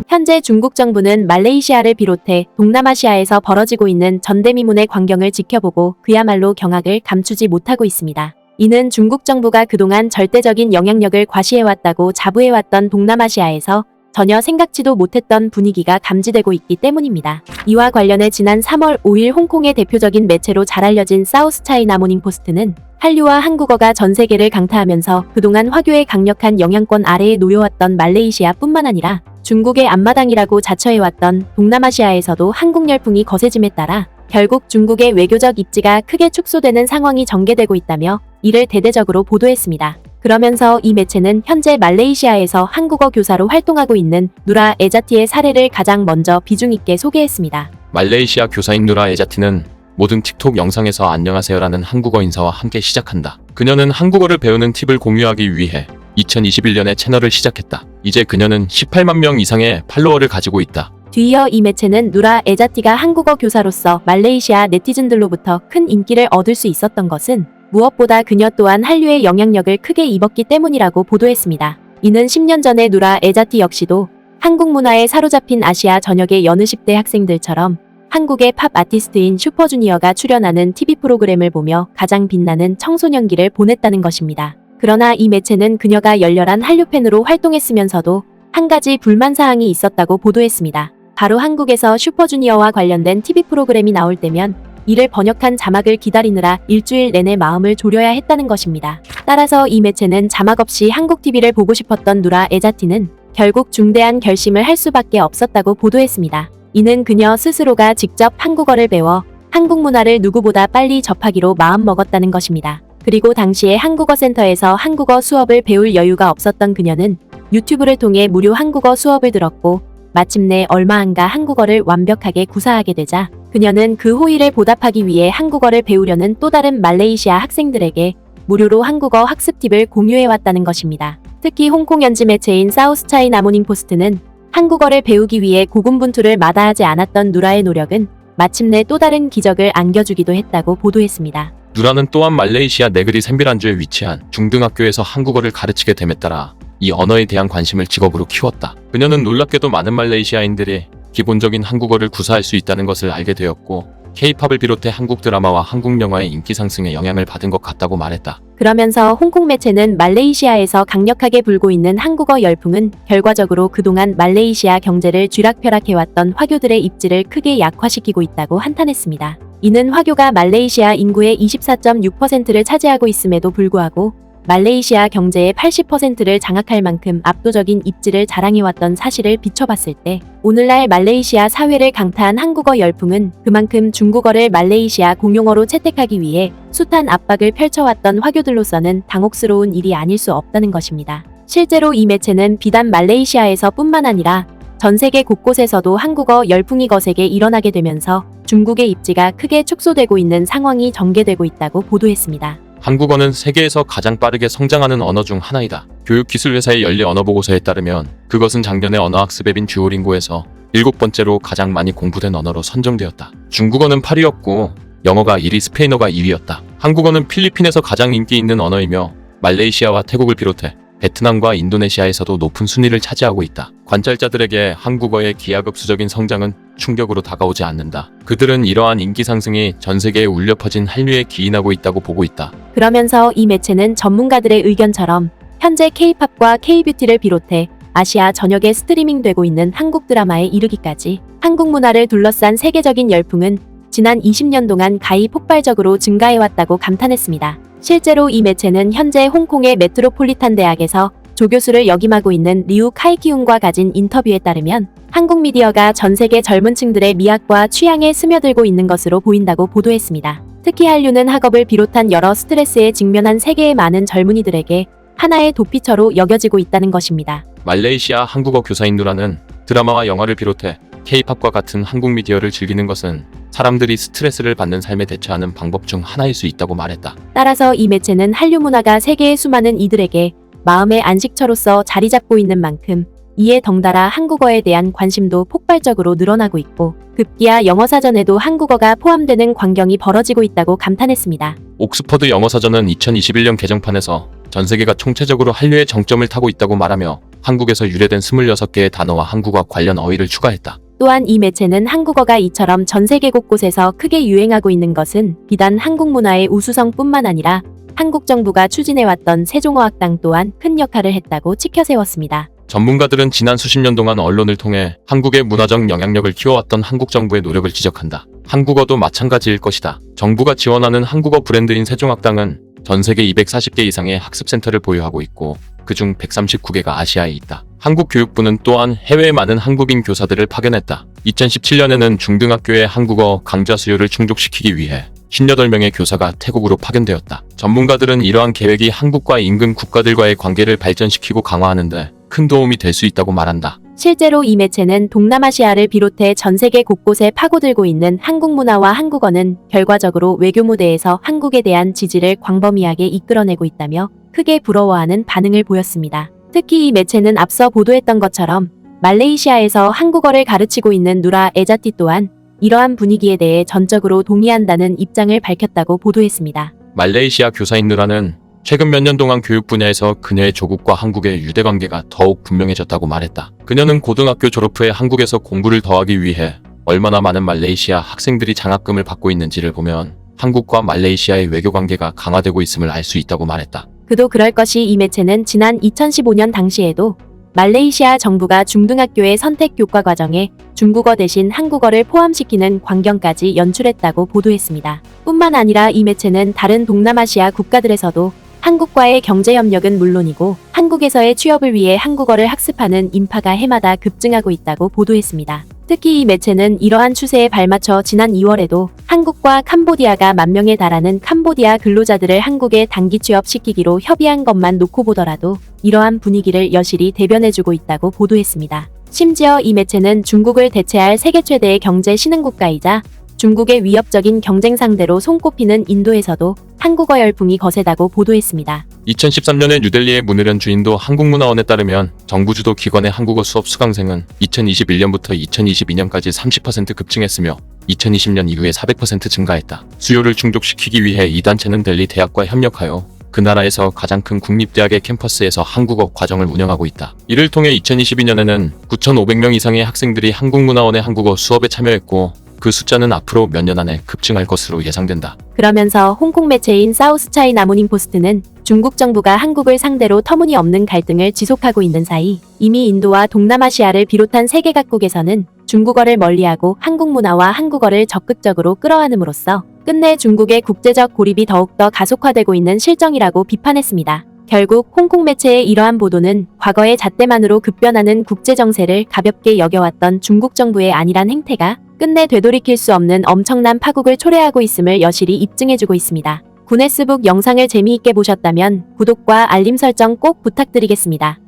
현재 중국 정부는 말레이시아를 비롯해 동남아시아에서 벌어지고 있는 전대미문의 광경을 지켜보고 그야말로 경악을 감추지 못하고 있습니다. 이는 중국 정부가 그동안 절대적인 영향력을 과시해왔다고 자부해왔던 동남아시아에서 전혀 생각지도 못했던 분위기가 감지되고 있기 때문입니다. 이와 관련해 지난 3월 5일 홍콩의 대표적인 매체로 잘 알려진 사우스차이나 모닝포스트는 한류와 한국어가 전 세계를 강타하면서 그동안 화교의 강력한 영향권 아래에 놓여왔던 말레이시아뿐만 아니라 중국의 앞마당이라고 자처해왔던 동남아시아에서도 한국 열풍이 거세짐에 따라 결국 중국의 외교적 입지가 크게 축소되는 상황이 전개되고 있다며 이를 대대적으로 보도했습니다. 그러면서 이 매체는 현재 말레이시아에서 한국어 교사로 활동하고 있는 누라 에자티의 사례를 가장 먼저 비중 있게 소개했습니다. 말레이시아 교사인 누라 에자티는 모든 틱톡 영상에서 안녕하세요라는 한국어 인사와 함께 시작한다. 그녀는 한국어를 배우는 팁을 공유하기 위해 2021년에 채널을 시작했다. 이제 그녀는 18만 명 이상의 팔로워를 가지고 있다. 뒤이어 이 매체는 누라 에자티가 한국어 교사로서 말레이시아 네티즌들로부터 큰 인기를 얻을 수 있었던 것은 무엇보다 그녀 또한 한류의 영향력을 크게 입었기 때문이라고 보도했습니다. 이는 10년 전에 누라 에자티 역시도 한국 문화에 사로잡힌 아시아 전역의 여느 10대 학생들처럼 한국의 팝 아티스트인 슈퍼주니어가 출연하는 TV 프로그램을 보며 가장 빛나는 청소년기를 보냈다는 것입니다. 그러나 이 매체는 그녀가 열렬한 한류 팬으로 활동했으면서도 한 가지 불만사항이 있었다고 보도했습니다. 바로 한국에서 슈퍼주니어와 관련된 TV 프로그램이 나올 때면 이를 번역한 자막을 기다리느라 일주일 내내 마음을 졸여야 했다는 것입니다. 따라서 이 매체는 자막 없이 한국 TV를 보고 싶었던 누라 에자티는 결국 중대한 결심을 할 수밖에 없었다고 보도했습니다. 이는 그녀 스스로가 직접 한국어를 배워 한국 문화를 누구보다 빨리 접하기로 마음먹었다는 것입니다. 그리고 당시에 한국어 센터에서 한국어 수업을 배울 여유가 없었던 그녀는 유튜브를 통해 무료 한국어 수업을 들었고 마침내 얼마 안가 한국어를 완벽하게 구사하게 되자 그녀는 그 호의를 보답하기 위해 한국어를 배우려는 또 다른 말레이시아 학생들에게 무료로 한국어 학습 팁을 공유해왔다는 것입니다. 특히 홍콩 현지 매체인 사우스차이나 모닝포스트는 한국어를 배우기 위해 고군분투를 마다하지 않았던 누라의 노력은 마침내 또 다른 기적을 안겨주기도 했다고 보도했습니다. 누라는 또한 말레이시아 네그리 샘비란주에 위치한 중등학교에서 한국어를 가르치게 됨에 따라 이 언어에 대한 관심을 직업으로 키웠다. 그녀는 놀랍게도 많은 말레이시아인들이 기본적인 한국어를 구사할 수 있다는 것을 알게 되었고 K-팝을 비롯해 한국 드라마와 한국 영화의 인기 상승에 영향을 받은 것 같다고 말했다. 그러면서 홍콩 매체는 말레이시아에서 강력하게 불고 있는 한국어 열풍은 결과적으로 그동안 말레이시아 경제를 쥐락펴락해왔던 화교들의 입지를 크게 약화시키고 있다고 한탄했습니다. 이는 화교가 말레이시아 인구의 24.6%를 차지하고 있음에도 불구하고 말레이시아 경제의 80%를 장악할 만큼 압도적인 입지를 자랑해왔던 사실을 비춰봤을 때 오늘날 말레이시아 사회를 강타한 한국어 열풍은 그만큼 중국어를 말레이시아 공용어로 채택하기 위해 숱한 압박을 펼쳐왔던 화교들로서는 당혹스러운 일이 아닐 수 없다는 것입니다. 실제로 이 매체는 비단 말레이시아에서 뿐만 아니라 전 세계 곳곳에서도 한국어 열풍이 거세게 일어나게 되면서 중국의 입지가 크게 축소되고 있는 상황이 전개되고 있다고 보도했습니다. 한국어는 세계에서 가장 빠르게 성장하는 언어 중 하나이다. 교육기술회사의 연례 언어보고서에 따르면 그것은 작년에 언어학습 앱인 듀오링고에서 7번째로 가장 많이 공부된 언어로 선정되었다. 중국어는 8위였고 영어가 1위, 스페인어가 2위였다. 한국어는 필리핀에서 가장 인기 있는 언어이며 말레이시아와 태국을 비롯해 베트남과 인도네시아에서도 높은 순위를 차지하고 있다. 관찰자들에게 한국어의 기하급수적인 성장은 충격으로 다가오지 않는다. 그들은 이러한 인기 상승이 전 세계에 울려 퍼진 한류에 기인하고 있다고 보고 있다. 그러면서 이 매체는 전문가들의 의견처럼 현재 K-팝과 K-뷰티를 비롯해 아시아 전역에 스트리밍되고 있는 한국 드라마에 이르기까지 한국 문화를 둘러싼 세계적인 열풍은 지난 20년 동안 가히 폭발적으로 증가해왔다고 감탄했습니다. 실제로 이 매체는 현재 홍콩의 메트로폴리탄 대학에서 조교수를 역임하고 있는 리우 카이키운과 가진 인터뷰에 따르면 한국 미디어가 전 세계 젊은 층들의 미학과 취향에 스며들고 있는 것으로 보인다고 보도했습니다. 특히 한류는 학업을 비롯한 여러 스트레스에 직면한 세계의 많은 젊은이들에게 하나의 도피처로 여겨지고 있다는 것입니다. 말레이시아 한국어 교사인 누라는 드라마와 영화를 비롯해 K-팝과 같은 한국 미디어를 즐기는 것은 사람들이 스트레스를 받는 삶에 대처하는 방법 중 하나일 수 있다고 말했다. 따라서 이 매체는 한류 문화가 세계의 수많은 이들에게 마음의 안식처로서 자리 잡고 있는 만큼 이에 덩달아 한국어에 대한 관심도 폭발적으로 늘어나고 있고 급기야 영어사전에도 한국어가 포함되는 광경이 벌어지고 있다고 감탄했습니다. 옥스퍼드 영어사전은 2021년 개정판에서 전 세계가 총체적으로 한류의 정점을 타고 있다고 말하며 한국에서 유래된 26개의 단어와 한국어 관련 어휘를 추가했다. 또한 이 매체는 한국어가 이처럼 전 세계 곳곳에서 크게 유행하고 있는 것은 비단 한국 문화의 우수성뿐만 아니라 한국 정부가 추진해왔던 세종어학당 또한 큰 역할을 했다고 치켜세웠습니다. 전문가들은 지난 수십 년 동안 언론을 통해 한국의 문화적 영향력을 키워왔던 한국 정부의 노력을 지적한다. 한국어도 마찬가지일 것이다. 정부가 지원하는 한국어 브랜드인 세종학당은 전 세계 240개 이상의 학습센터를 보유하고 있고 그중 139개가 아시아에 있다. 한국교육부는 또한 해외에 많은 한국인 교사들을 파견했다. 2017년에는 중등학교의 한국어 강좌 수요를 충족시키기 위해 18명의 교사가 태국으로 파견되었다. 전문가들은 이러한 계획이 한국과 인근 국가들과의 관계를 발전시키고 강화하는 데 큰 도움이 될 수 있다고 말한다. 실제로 이 매체는 동남아시아를 비롯해 전 세계 곳곳에 파고들고 있는 한국 문화와 한국어는 결과적으로 외교 무대에서 한국에 대한 지지를 광범위하게 이끌어내고 있다며 크게 부러워하는 반응을 보였습니다. 특히 이 매체는 앞서 보도했던 것처럼 말레이시아에서 한국어를 가르치고 있는 누라 에자티 또한 이러한 분위기에 대해 전적으로 동의한다는 입장을 밝혔다고 보도했습니다. 말레이시아 교사인 누라는 최근 몇 년 동안 교육 분야에서 그녀의 조국과 한국의 유대관계가 더욱 분명해졌다고 말했다. 그녀는 고등학교 졸업 후에 한국에서 공부를 더하기 위해 얼마나 많은 말레이시아 학생들이 장학금을 받고 있는지를 보면 한국과 말레이시아의 외교관계가 강화되고 있음을 알 수 있다고 말했다. 그도 그럴 것이 이 매체는 지난 2015년 당시에도 말레이시아 정부가 중등학교의 선택 교과 과정에 중국어 대신 한국어를 포함시키는 광경까지 연출했다고 보도했습니다. 뿐만 아니라 이 매체는 다른 동남아시아 국가들에서도 한국과의 경제협력은 물론이고 한국에서의 취업을 위해 한국어를 학습하는 인파가 해마다 급증하고 있다고 보도했습니다. 특히 이 매체는 이러한 추세에 발맞춰 지난 2월에도 한국과 캄보디아가 10,000명에 달하는 캄보디아 근로자들을 한국에 단기 취업시키기로 협의한 것만 놓고 보더라도 이러한 분위기를 여실히 대변해주고 있다고 보도했습니다. 심지어 이 매체는 중국을 대체할 세계 최대의 경제 신흥국가이자 중국의 위협적인 경쟁 상대로 손꼽히는 인도에서도 한국어 열풍이 거세다고 보도했습니다. 2013년에 뉴델리의 문의련 주인도 한국문화원에 따르면 정부 주도 기관의 한국어 수업 수강생은 2021년부터 2022년까지 30% 급증했으며 2020년 이후에 400% 증가했다. 수요를 충족시키기 위해 이 단체는 델리 대학과 협력하여 그 나라에서 가장 큰 국립대학의 캠퍼스에서 한국어 과정을 운영하고 있다. 이를 통해 2022년에는 9,500명 이상의 학생들이 한국문화원의 한국어 수업에 참여했고 그 숫자는 앞으로 몇 년 안에 급증할 것으로 예상된다. 그러면서 홍콩 매체인 사우스차이나 모닝포스트는 중국 정부가 한국을 상대로 터무니없는 갈등을 지속하고 있는 사이 이미 인도와 동남아시아를 비롯한 세계 각국에서는 중국어를 멀리하고 한국 문화와 한국어를 적극적으로 끌어안음으로써 끝내 중국의 국제적 고립이 더욱더 가속화되고 있는 실정이라고 비판했습니다. 결국 홍콩 매체의 이러한 보도는 과거의 잣대만으로 급변하는 국제 정세를 가볍게 여겨왔던 중국 정부의 안일한 행태가 끝내 되돌이킬 수 없는 엄청난 파국을 초래하고 있음을 여실히 입증해주고 있습니다. 구네스북 영상을 재미있게 보셨다면 구독과 알림 설정 꼭 부탁드리겠습니다.